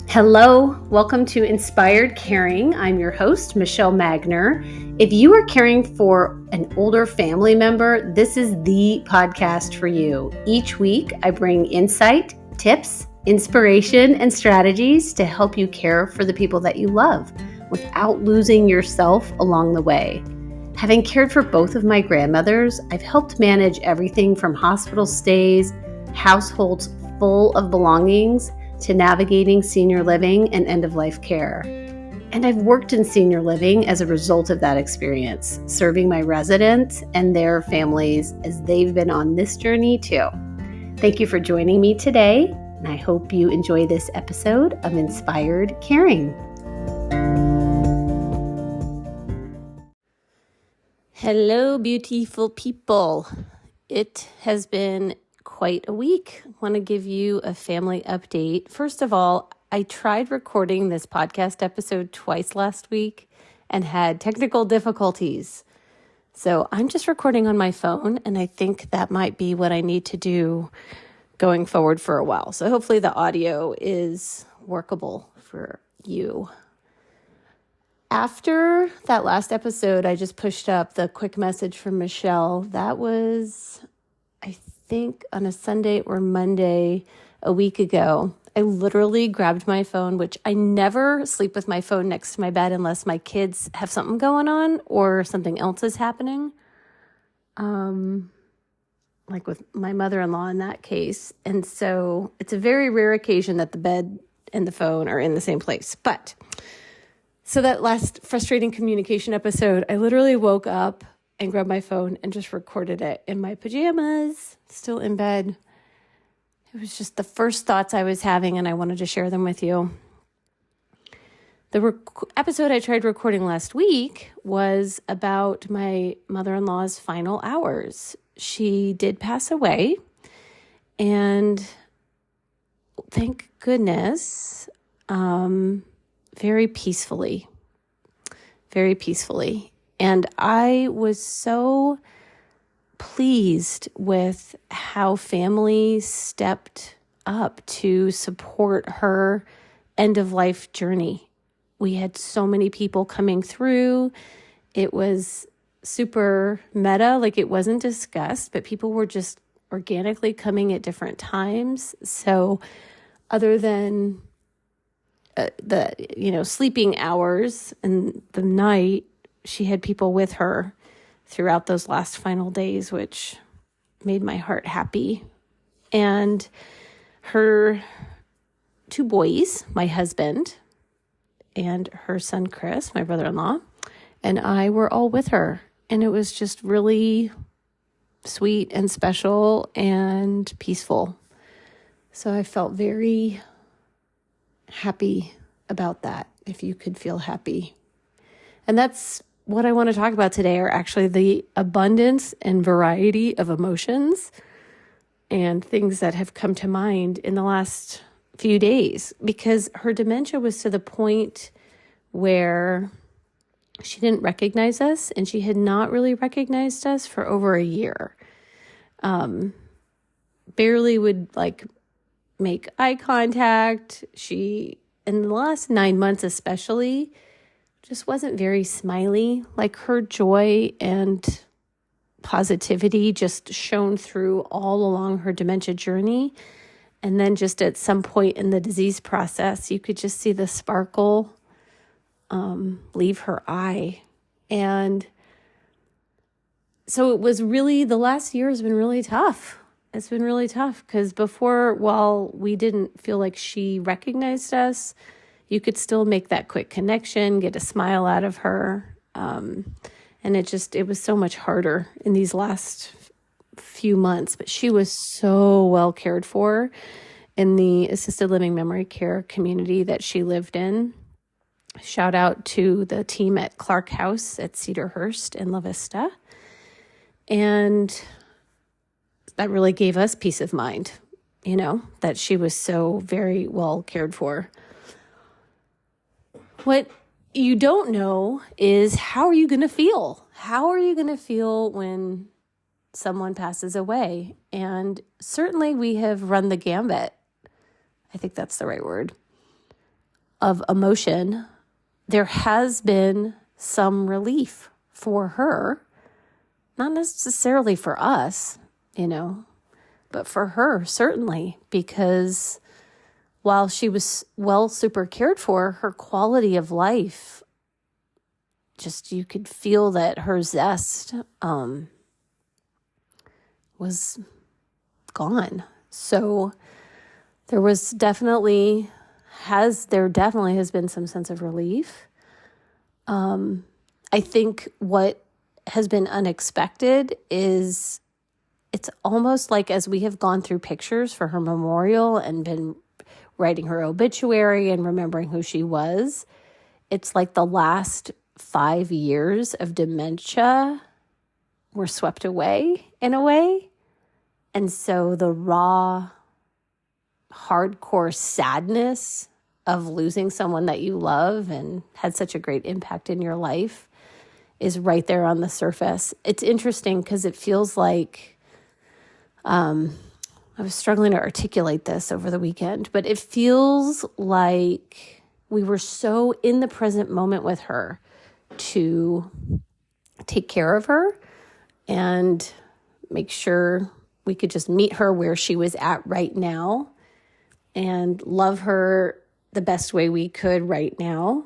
Hello, welcome to Inspired Caring. I'm your host, Michelle Magner. If you are caring for an older family member, this is the podcast for you. Each week, I bring insight, tips, inspiration, and strategies to help you care for the people that you love without losing yourself along the way. Having cared for both of my grandmothers, I've helped manage everything from hospital stays, households full of belongings, to navigating senior living and end-of-life care. And I've worked in senior living as a result of that experience, serving my residents and their families as they've been on this journey too. Thank you for joining me today, and I hope you enjoy this episode of Inspired Caring. Hello, beautiful people. It has been quite a week. I want to give you a family update. First of all, I tried recording this podcast episode twice last week and had technical difficulties. So I'm just recording on my phone, and I think that might be what I need to do going forward for a while. So hopefully the audio is workable for you. After that last episode, I just pushed up the quick message from Michelle. That was, I think, on a Sunday or Monday a week ago. I literally grabbed my phone, which I never sleep with my phone next to my bed unless my kids have something going on or something else is happening. Like with my mother-in-law in that case. And so it's a very rare occasion that the bed and the phone are in the same place. But so that last frustrating communication episode, I literally woke up and grabbed my phone and just recorded it in my pajamas, still in bed. It was just the first thoughts I was having, and I wanted to share them with you. The episode I tried recording last week was about my mother-in-law's final hours. She did pass away, and thank goodness, very peacefully. And I was so pleased with how family stepped up to support her end-of-life journey. We had so many people coming through. It was super meta, like it wasn't discussed, but people were just organically coming at different times. So other than the sleeping hours and the night, she had people with her throughout those last final days, which made my heart happy. And her two boys, my husband and her son Chris, my brother-in-law, and I were all with her. And it was just really sweet and special and peaceful. So I felt very happy about that, if you could feel happy. And that's what I want to talk about today, are actually the abundance and variety of emotions and things that have come to mind in the last few days, because her dementia was to the point where she didn't recognize us, and she had not really recognized us for over a year. Barely would make eye contact. She, in the last 9 months especially, just wasn't very smiley. Like, her joy and positivity just shone through all along her dementia journey. And then just at some point in the disease process, you could just see the sparkle leave her eye. And so it was really, the last year has been really tough. It's been really tough because before, while we didn't feel like she recognized us, you could still make that quick connection, get a smile out of her. And it was so much harder in these last few months. But she was so well cared for in the assisted living memory care community that she lived in. Shout out to the team at Clark House at Cedarhurst in La Vista. And that really gave us peace of mind, that she was so very well cared for. What you don't know is, how are you going to feel? How are you going to feel when someone passes away? And certainly we have run the gambit. I think that's the right word. of emotion, there has been some relief for her, not necessarily for us, but for her, certainly, because while she was super cared for, her quality of life, just you could feel that her zest was gone. So there definitely has been some sense of relief. I think what has been unexpected is it's almost like as we have gone through pictures for her memorial and been writing her obituary and remembering who she was, it's like the last 5 years of dementia were swept away in a way. And so the raw, hardcore sadness of losing someone that you love and had such a great impact in your life is right there on the surface. It's interesting because it feels like, I was struggling to articulate this over the weekend, but it feels like we were so in the present moment with her to take care of her and make sure we could just meet her where she was at right now and love her the best way we could right now.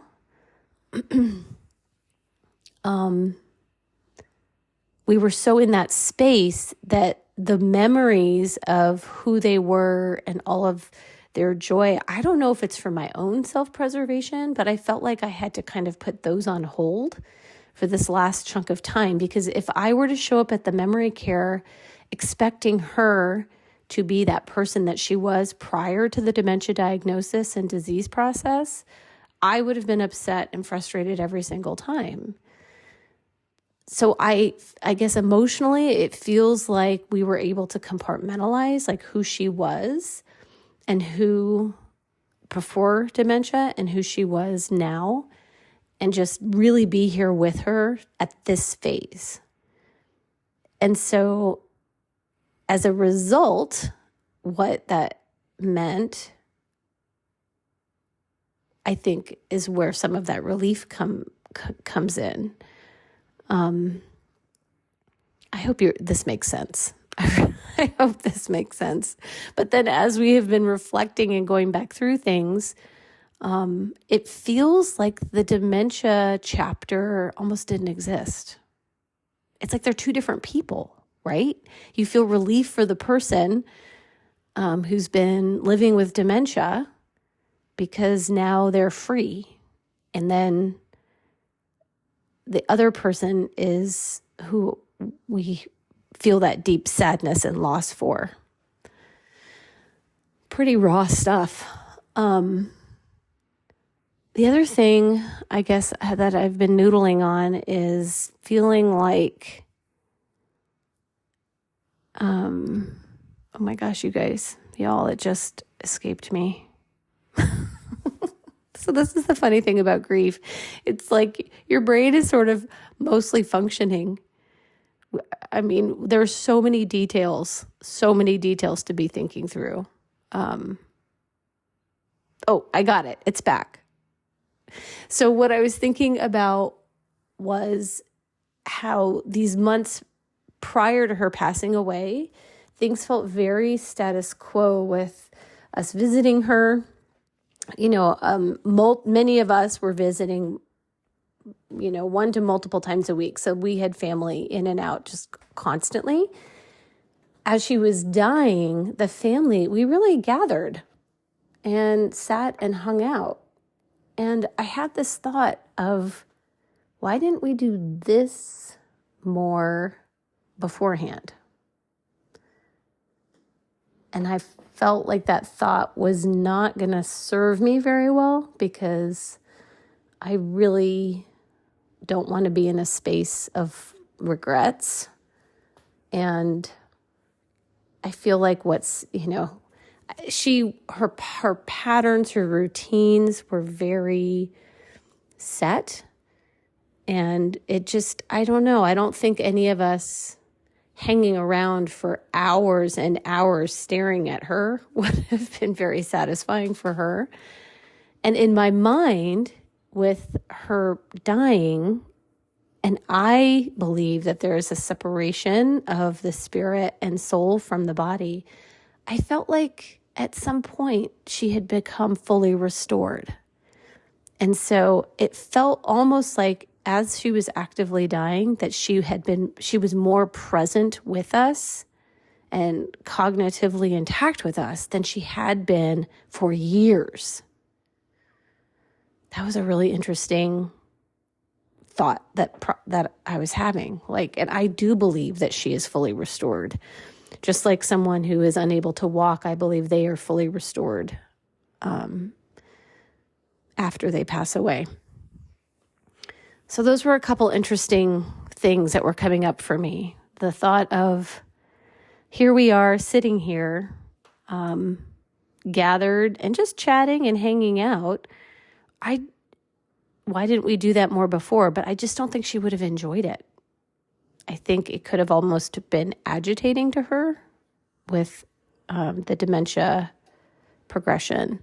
We were so in that space that the memories of who they were and all of their joy, I don't know if it's for my own self-preservation, but I felt like I had to kind of put those on hold for this last chunk of time, because if I were to show up at the memory care expecting her to be that person that she was prior to the dementia diagnosis and disease process, I would have been upset and frustrated every single time. So I guess emotionally, it feels like we were able to compartmentalize like who she was and who before dementia and who she was now, and just really be here with her at this phase. And so as a result, what that meant, I think, is where some of that relief comes in. I hope this makes sense. I hope this makes sense. But then as we have been reflecting and going back through things, it feels like the dementia chapter almost didn't exist. It's like they're two different people, right? You feel relief for the person who's been living with dementia because now they're free. And then the other person is who we feel that deep sadness and loss for. Pretty raw stuff. The other thing, I guess, that I've been noodling on is feeling like, oh my gosh, you guys, y'all, it just escaped me. So this is the funny thing about grief. It's like your brain is sort of mostly functioning. I mean, there's so many details to be thinking through. Oh, I got it. It's back. So what I was thinking about was how these months prior to her passing away, things felt very status quo with us visiting her. Many of us were visiting, 1 to multiple times a week. So we had family in and out just constantly. As she was dying, the family, we really gathered and sat and hung out. And I had this thought of, why didn't we do this more beforehand? And I felt like that thought was not going to serve me very well, because I really don't want to be in a space of regrets. And I feel like her patterns, her routines were very set. And it just, I don't know. I don't think any of us hanging around for hours and hours staring at her would have been very satisfying for her. And in my mind, with her dying, and I believe that there is a separation of the spirit and soul from the body, I felt like at some point she had become fully restored. And so it felt almost like as she was actively dying, that she was more present with us and cognitively intact with us than she had been for years. That was a really interesting thought that I was having. And I do believe that she is fully restored. Just like someone who is unable to walk, I believe they are fully restored after they pass away. So those were a couple interesting things that were coming up for me. The thought of, here we are sitting here, gathered and just chatting and hanging out. Why didn't we do that more before? But I just don't think she would have enjoyed it. I think it could have almost been agitating to her with the dementia progression.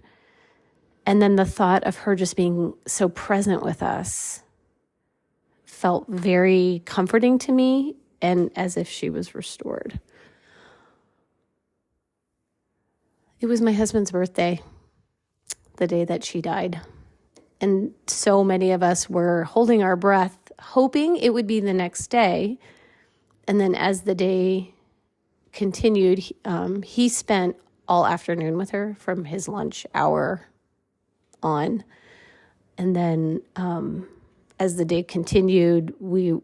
And then the thought of her just being so present with us felt very comforting to me and as if she was restored. It was my husband's birthday, the day that she died. And so many of us were holding our breath, hoping it would be the next day. And then as the day continued, he spent all afternoon with her from his lunch hour on. And then as the day continued, we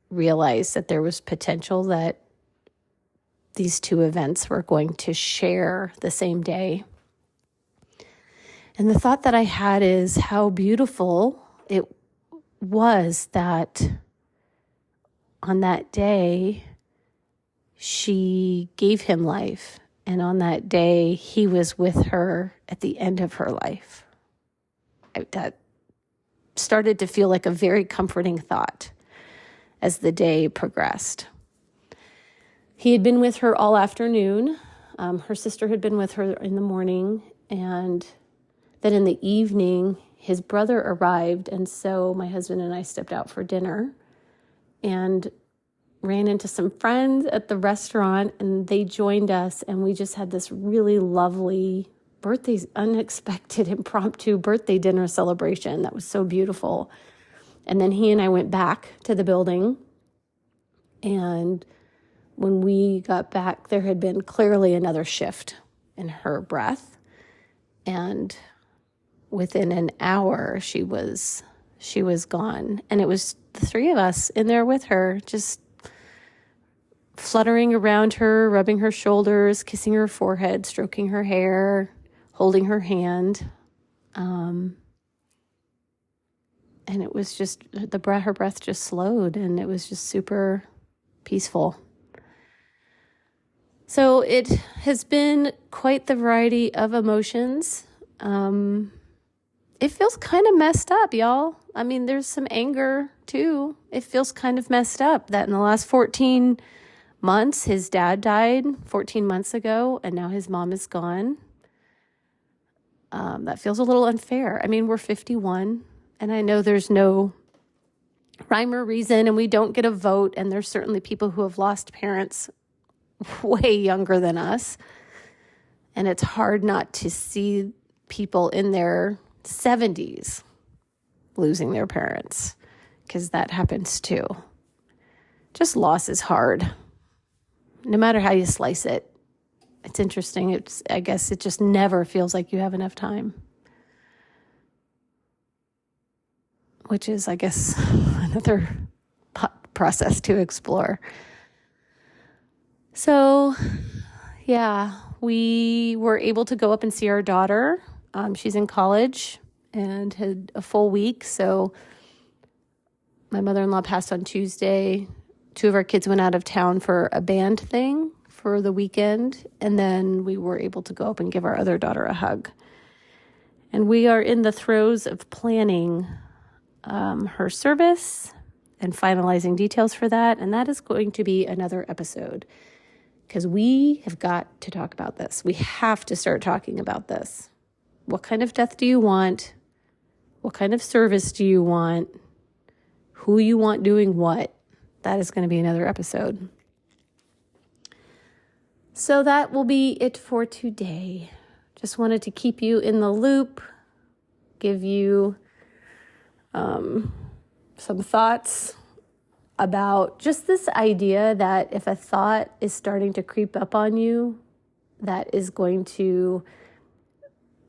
realized that there was potential that these two events were going to share the same day. And the thought that I had is how beautiful it was that on that day, she gave him life. And on that day, he was with her at the end of her life. That started to feel like a very comforting thought as the day progressed. He had been with her all afternoon. Her sister had been with her in the morning, and then in the evening, his brother arrived, and so my husband and I stepped out for dinner and ran into some friends at the restaurant, and they joined us, and we just had this really lovely unexpected impromptu birthday dinner celebration that was so beautiful. And then he and I went back to the building, and when we got back, there had been clearly another shift in her breath, and within an hour, she was gone. And it was the three of us in there with her, just fluttering around her, rubbing her shoulders, kissing her forehead, stroking her hair, holding her hand. And it was just, her breath just slowed, and it was just super peaceful. So it has been quite the variety of emotions. It feels kind of messed up, y'all. I mean, there's some anger too. It feels kind of messed up that in the last 14 months, his dad died 14 months ago, and now his mom is gone. That feels a little unfair. I mean, we're 51, and I know there's no rhyme or reason, and we don't get a vote, and there's certainly people who have lost parents way younger than us. And it's hard not to see people in their 70s losing their parents, because that happens too. Just loss is hard, no matter how you slice it. It's interesting. I guess it just never feels like you have enough time, which is, I guess, another process to explore. So, yeah, we were able to go up and see our daughter. She's in college and had a full week. So my mother-in-law passed on Tuesday. Two of our kids went out of town for a band thing for the weekend. And then we were able to go up and give our other daughter a hug. And we are in the throes of planning her service and finalizing details for that. And that is going to be another episode, because we have got to talk about this. We have to start talking about this. What kind of death do you want? What kind of service do you want? Who you want doing what? That is going to be another episode. So that will be it for today. Just wanted to keep you in the loop, give you some thoughts about just this idea that if a thought is starting to creep up on you, that is going to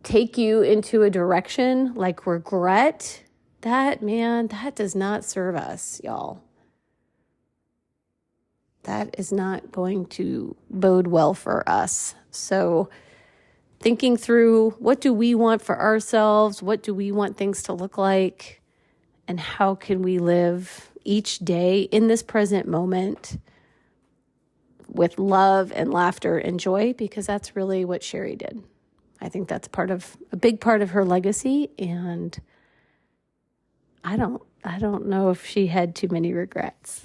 take you into a direction like regret, that does not serve us, y'all. That is not going to bode well for us. So thinking through, what do we want for ourselves? What do we want things to look like? And how can we live each day in this present moment with love and laughter and joy? Because that's really what Sherry did. I think that's a big part of her legacy. And I don't know if she had too many regrets.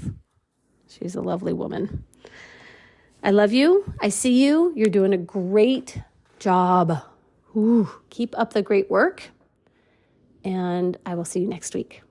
She's a lovely woman. I love you. I see you. You're doing a great job. Ooh, keep up the great work. And I will see you next week.